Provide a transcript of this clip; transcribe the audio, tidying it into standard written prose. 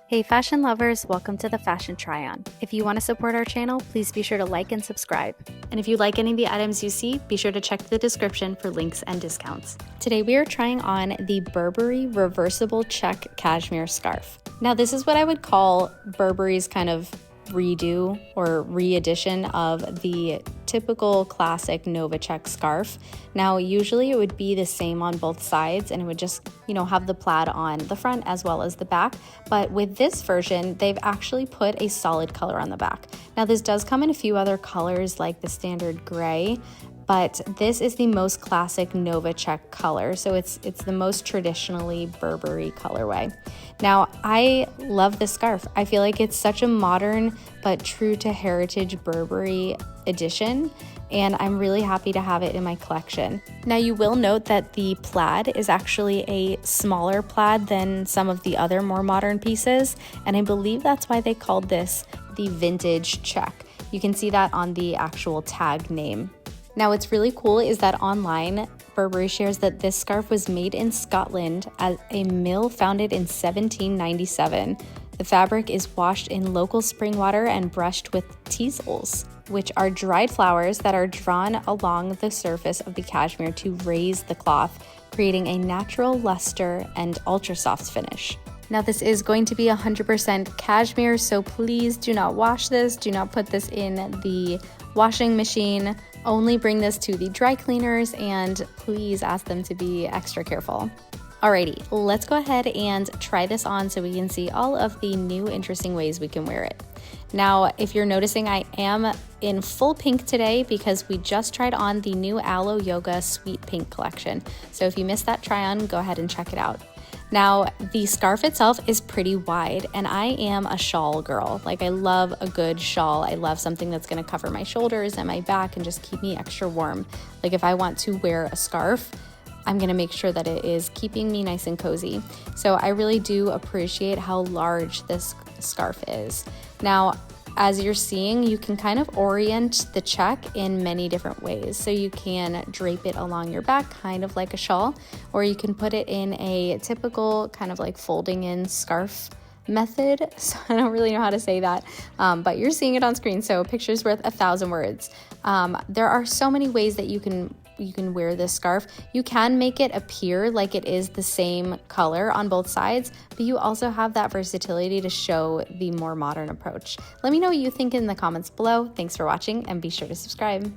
Hey fashion lovers, welcome to the Fashion Try-On. If you want to support our channel, please be sure to like and subscribe. And if you like any of the items you see, be sure to check the description for links and discounts. Today we are trying on the Burberry Reversible Check Cashmere Scarf. Now this is what I would call Burberry's kind of redo or re-edition of the typical classic Nova Check scarf. Now usually it would be the same on both sides and it would just, have the plaid on the front as well as the back, but with this version they've actually put a solid color on the back. Now this does come in a few other colors like the standard gray, but this is the most classic Nova Check color, so it's the most traditionally Burberry colorway. Now, I love this scarf. I feel like it's such a modern but true to heritage Burberry edition, and I'm really happy to have it in my collection. Now, you will note that the plaid is actually a smaller plaid than some of the other more modern pieces, and I believe that's why they called this the vintage check. You can see that on the actual tag name. Now what's really cool is that online, Burberry shares that this scarf was made in Scotland at a mill founded in 1797. The fabric is washed in local spring water and brushed with teasels, which are dried flowers that are drawn along the surface of the cashmere to raise the cloth, creating a natural luster and ultra soft finish. Now this is going to be 100% cashmere, so please do not wash this, do not put this in the washing machine. Only bring this to the dry cleaners and please ask them to be extra careful. Alrighty, let's go ahead and try this on so we can see all of the new interesting ways we can wear it. Now, if you're noticing, I am in full pink today because we just tried on the new Aloe Yoga Sweet Pink collection. So if you missed that try on, go ahead and check it out. Now, the scarf itself is pretty wide and I am a shawl girl. Like I love a good shawl. I love something that's gonna cover my shoulders and my back and just keep me extra warm. Like if I want to wear a scarf, I'm gonna make sure that it is keeping me nice and cozy. So I really do appreciate how large this scarf is. Now, as you're seeing, you can kind of orient the check in many different ways. So you can drape it along your back, kind of like a shawl, or you can put it in a typical kind of like folding in scarf method. So I don't really know how to say that, but you're seeing it on screen. So picture's worth 1,000 words. There are so many ways that you can wear this scarf. You can make it appear like it is the same color on both sides, but you also have that versatility to show the more modern approach. Let me know what you think in the comments below. Thanks for watching and be sure to subscribe.